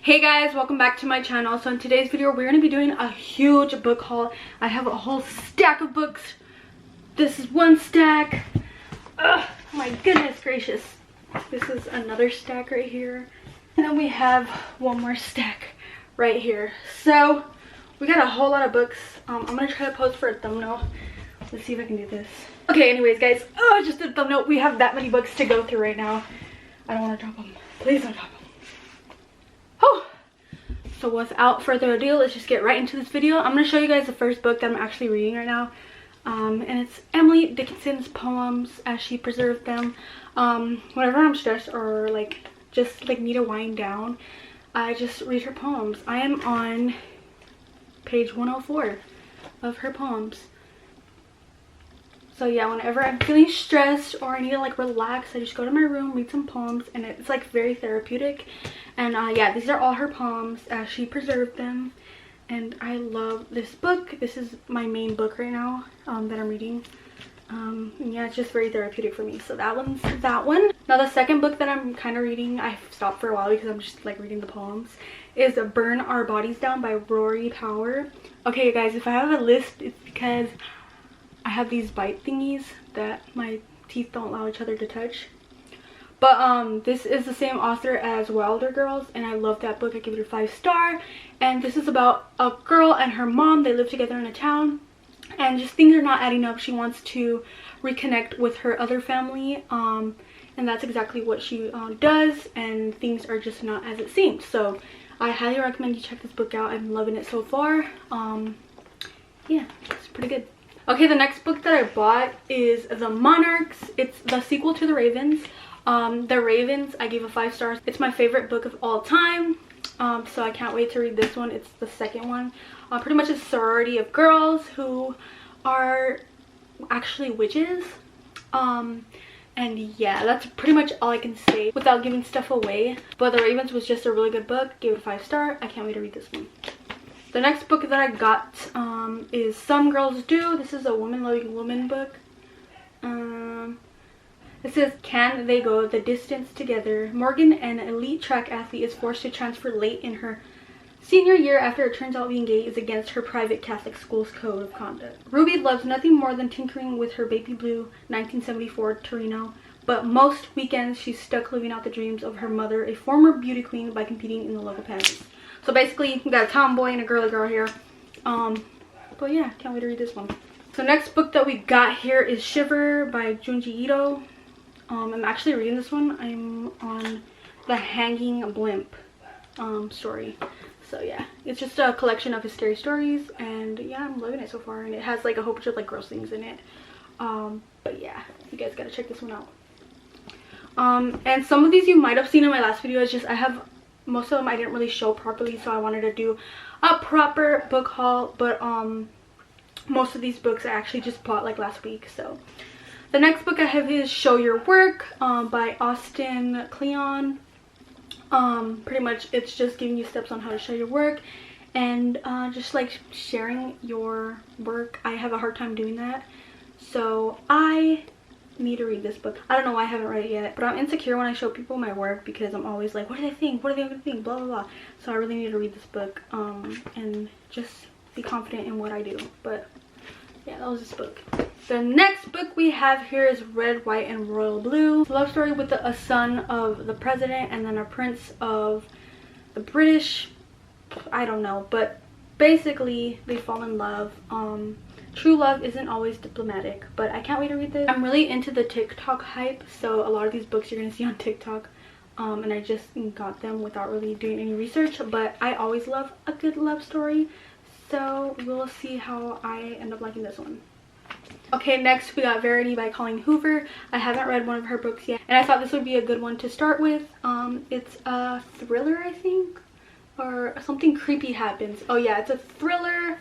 Hey guys, welcome back to my channel. So in today's video we're going to be doing a huge book haul. I have a whole stack of books. This is one stack. Oh my goodness gracious. This is another stack right here. And then we have one more stack right here. So we got a whole lot of books. I'm going to try to pose for a thumbnail. Let's see if I can do this. Okay, anyways guys. Oh, I just did a thumbnail. We have that many books to go through right now. I don't want to drop them. Please don't drop them. Oh, so without further ado, let's just get right into this video. I'm going to show you guys the first book that I'm actually reading right now. And it's Emily Dickinson's poems as she preserved them. Whenever I'm stressed or just need to wind down, I just read her poems. I am on page 104 of her poems. So yeah, whenever I'm feeling stressed or I need to relax, I just go to my room, read some poems, and it's very therapeutic. And yeah, these are all her poems as she preserved them. And I love this book. This is my main book right now that I'm reading. And yeah, it's just very therapeutic for me. So that one's that one. Now the second book that I'm kind of reading, I've stopped for a while because I'm just reading the poems, is Burn Our Bodies Down by Rory Power. Okay guys, if I have a list, it's because I have these bite thingies that my teeth don't allow each other to touch. But this is the same author as Wilder Girls, and I love that book. I give it a 5-star. And this is about a girl and her mom. They live together in a town, and just things are not adding up. She wants to reconnect with her other family, and that's exactly what she does, and things are just not as it seems. So I highly recommend you check this book out. I'm loving it so far. Yeah, it's pretty good. Okay, the next book that I bought is The Monarchs. It's the sequel to The Ravens. The Ravens, I gave a 5 stars. It's my favorite book of all time. So I can't wait to read this one. It's the second one. Pretty much a sorority of girls who are actually witches. And yeah, that's pretty much all I can say without giving stuff away. But The Ravens was just a really good book. Gave it a 5-star. I can't wait to read this one. The next book that I got is Some Girls Do. This is a woman loving woman book. It says, can they go the distance together? Morgan, an elite track athlete, is forced to transfer late in her senior year after it turns out being gay is against her private Catholic school's code of conduct. Ruby loves nothing more than tinkering with her baby blue 1974 Torino, but most weekends she's stuck living out the dreams of her mother, a former beauty queen, by competing in the local pageants. So basically, we got a tomboy and a girly girl here. But yeah, can't wait to read this one. So next book that we got here is Shiver by Junji Ito. I'm actually reading this one. I'm on the Hanging Blimp story. So yeah, it's just a collection of his scary stories, and yeah, I'm loving it so far. And it has a whole bunch of gross things in it. But yeah, you guys gotta check this one out. And some of these you might have seen in my last video. It's just I have most of them I didn't really show properly, so I wanted to do a proper book haul. But most of these books I actually just bought last week. So the next book I have is Show Your Work by Austin Kleon. Pretty much it's just giving you steps on how to show your work, and just sharing your work. I have a hard time doing that, so I need to read this book. I don't know why I haven't read it yet, but I'm insecure when I show people my work because I'm always like, what do they think? What are they gonna think? Blah blah blah. So I really need to read this book and just be confident in what I do. But yeah, that was this book. The next book we have here is Red, White, and Royal Blue. It's a love story with a son of the president and then a prince of the British. I don't know, but basically they fall in love. True love isn't always diplomatic, but I can't wait to read this. I'm really into the TikTok hype, so a lot of these books you're gonna see on TikTok. And I just got them without really doing any research, but I always love a good love story. So we'll see how I end up liking this one. Okay, next we got Verity by Colleen Hoover. I haven't read one of her books yet, and I thought this would be a good one to start with. It's a thriller, I think, or something creepy happens. Oh yeah, it's a thriller.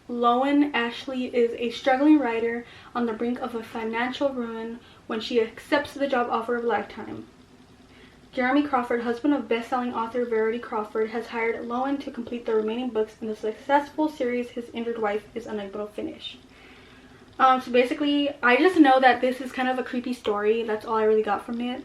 Loan Ashley is a struggling writer on the brink of a financial ruin when she accepts the job offer of a lifetime. Jeremy Crawford, husband of best-selling author Verity Crawford, has hired Loan to complete the remaining books in the successful series his injured wife is unable to finish. So basically, I just know that this is kind of a creepy story. That's all I really got from it.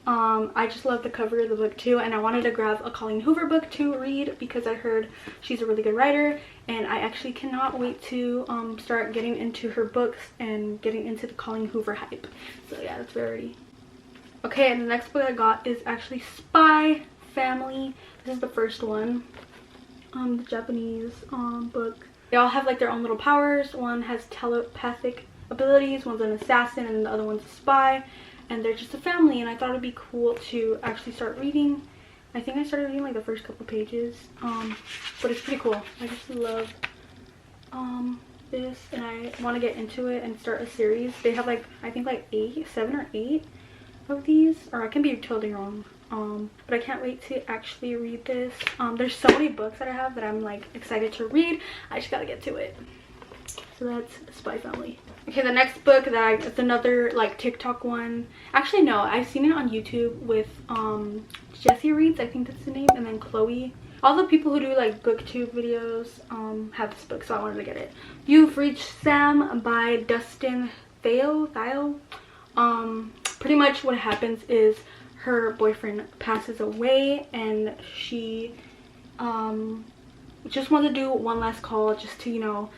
I just love the cover of the book too, and I wanted to grab a Colleen Hoover book to read because I heard she's a really good writer, and I actually cannot wait to start getting into her books and getting into the Colleen Hoover hype. So yeah, that's very... Okay, and the next book I got is actually Spy Family. This is the first one. The Japanese book. They all have like their own little powers. One has telepathic abilities, one's an assassin, and the other one's a spy. And they're just a family, and I thought it'd be cool to actually start reading. I think I started reading like the first couple pages, but it's pretty cool. I just love this, and I want to get into it and start a series. They have like, I think like 7 or 8 of these, or I can be totally wrong, but I can't wait to actually read this. There's so many books that I have that I'm like excited to read. I just gotta get to it. So that's Spy Family. Okay, the next book that it's another like TikTok one. Actually no, I've seen it on YouTube with Jessie Reads, I think that's the name, and then Chloe. All the people who do like booktube videos have this book, so I wanted to get it. You've Reached Sam by Dustin Thiel. Pretty much what happens is her boyfriend passes away, and she just wanted to do one last call just to, you know,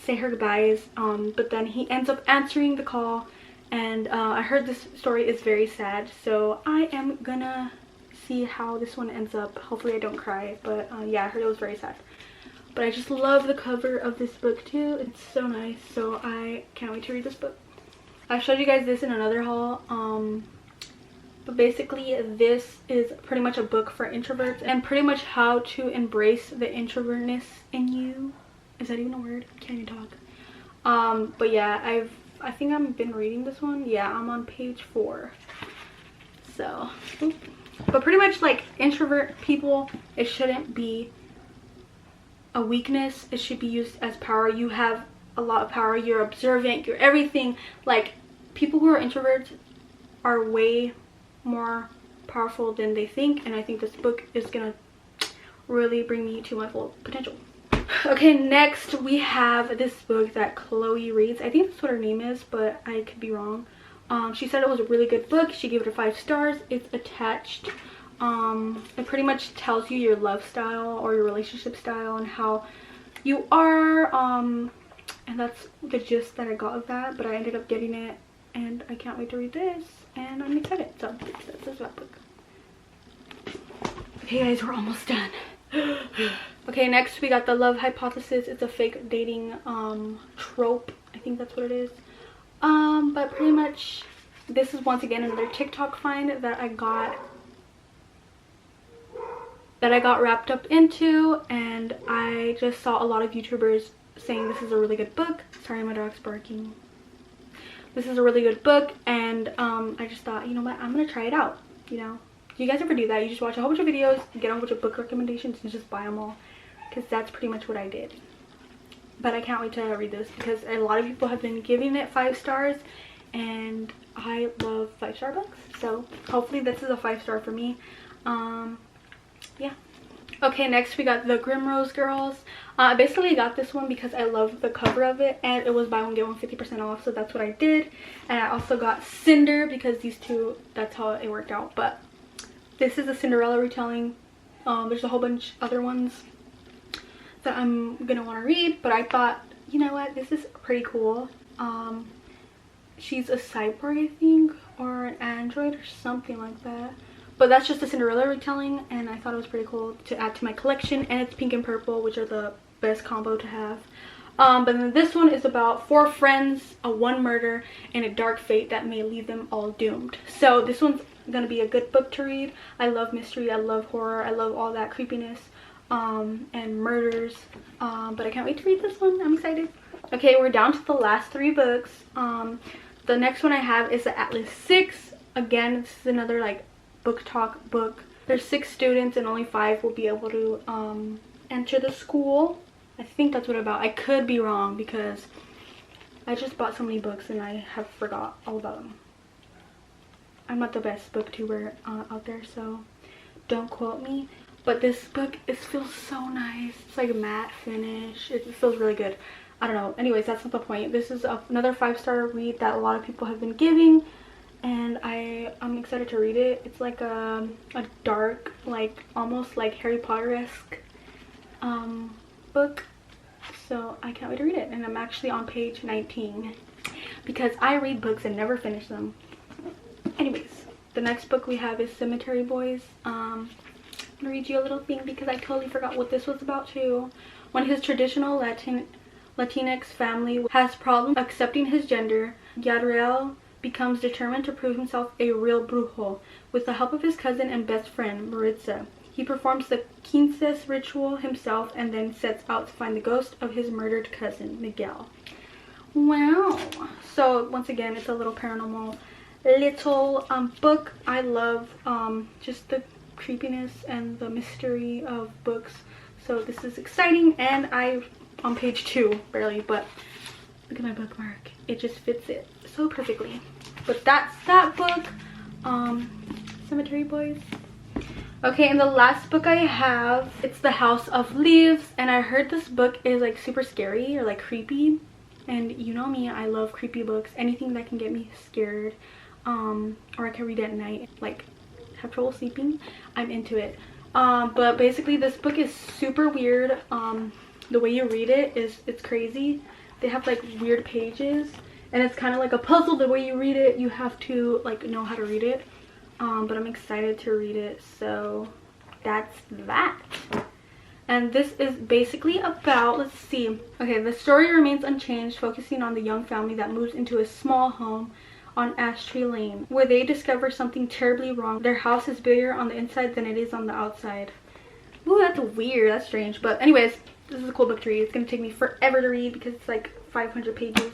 say her goodbyes, but then he ends up answering the call, and I heard this story is very sad, so I am gonna see how this one ends up. Hopefully I don't cry, but yeah, I heard it was very sad. But I just love the cover of this book too. It's so nice, so I can't wait to read this book. I showed you guys this in another haul, but basically this is pretty much a book for introverts and pretty much how to embrace the introvertness in you. Is that even a word? Can't even talk. But yeah, I think I've been reading this one. Yeah, I'm on page 4. So, but pretty much like introvert people, it shouldn't be a weakness. It should be used as power. You have a lot of power. You're observant. You're everything. Like, people who are introverts are way more powerful than they think, and I think this book is gonna really bring me to my full potential. Okay, next we have this book that Chloe reads. I think that's what her name is, but I could be wrong. She said it was a really good book. She gave it a 5 stars. It's attached. It pretty much tells you your love style or your relationship style and how you are, and that's the gist that I got of that. But I ended up getting it, and I can't wait to read this, and I'm excited. So that's that book. Okay guys, we're almost done. Okay, next we got The Love Hypothesis. It's a fake dating trope. I think that's what it is. But pretty much this is once again another TikTok find that I got wrapped up into, and I just saw a lot of YouTubers saying this is a really good book. Sorry, my dog's barking. This is a really good book, and I just thought, you know what, I'm gonna try it out. You know, do you guys ever do that? You just watch a whole bunch of videos, get a whole bunch of book recommendations, and just buy them all, because that's pretty much what I did. But I can't wait to read this because a lot of people have been giving it 5 stars, and I love 5-star books, so hopefully this is a 5-star for me. Yeah. Okay, next we got The Grimrose Girls. I basically got this one because I love the cover of it, and it was buy one get one 50% off, so that's what I did. And I also got Cinder because these two, that's how it worked out. But this is a Cinderella retelling. There's a whole bunch other ones that I'm gonna want to read, but I thought, you know what, this is pretty cool. She's a cyborg, I think, or an android or something like that. But that's just a Cinderella retelling, and I thought it was pretty cool to add to my collection. And it's pink and purple, which are the best combo to have. But then this one is about 4 friends, a 1 murder, and a dark fate that may leave them all doomed. So this one's gonna be a good book to read. I love mystery, I love horror, I love all that creepiness and murders. But I can't wait to read this one. I'm excited. Okay, we're down to the last 3 books. The next one I have is the Atlas 6. Again, this is another like book talk book. There's 6 students and only 5 will be able to enter the school. I think that's what it's about. I could be wrong because I just bought so many books and I have forgot all about them. I'm not the best booktuber out there, so don't quote me. But this book, it feels so nice. It's like a matte finish. It feels really good. I don't know. Anyways, that's not the point. This is another 5-star read that a lot of people have been giving, and I'm excited to read it. It's like a dark, like almost like Harry Potter-esque book, so I can't wait to read it. And I'm actually on page 19 because I read books and never finish them. Anyways, the next book we have is Cemetery Boys. I'm gonna read you a little thing because I totally forgot what this was about too. When his traditional Latinx family has problems accepting his gender, Yadriel becomes determined to prove himself a real brujo. With the help of his cousin and best friend, Maritza, he performs the quinces ritual himself and then sets out to find the ghost of his murdered cousin, Miguel. Wow. So once again, it's a little paranormal little book. I love just the creepiness and the mystery of books. So this is exciting, and I'm on page 2 barely, but look at my bookmark. It just fits it so perfectly. But that's that book, Cemetery Boys. Okay, and the last book I have, it's The House of Leaves, and I heard this book is like super scary or like creepy, and you know me, I love creepy books. Anything that can get me scared, or I can read at night, like have trouble sleeping, I'm into it. But basically this book is super weird. The way you read it it's crazy. They have like weird pages, and it's kind of like a puzzle. The way you read it, you have to like know how to read it. But I'm excited to read it, so that's that. And this is basically about, let's see, okay, the story remains unchanged, focusing on the young family that moves into a small home on Ash Tree Lane, where they discover something terribly wrong. Their house is bigger on the inside than it is on the outside. Ooh, that's weird, that's strange. But anyways, this is a cool book to read. It's gonna take me forever to read because it's like 500 pages.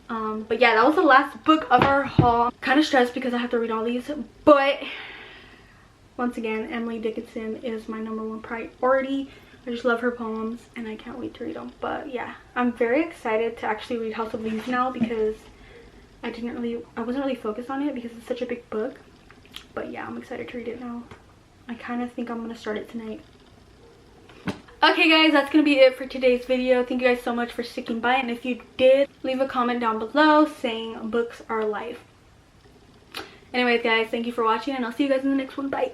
But yeah, that was the last book of our haul. I'm kind of stressed because I have to read all these, but once again, Emily Dickinson is my #1 priority. I just love her poems and I can't wait to read them. But yeah, I'm very excited to actually read House of Leaves now because I wasn't really focused on it because it's such a big book. But yeah, I'm excited to read it now. I kind of think I'm gonna start it tonight. Okay guys, that's gonna be it for today's video. Thank you guys so much for sticking by, and if you did, leave a comment down below saying books are life. Anyways guys, thank you for watching, and I'll see you guys in the next one. Bye.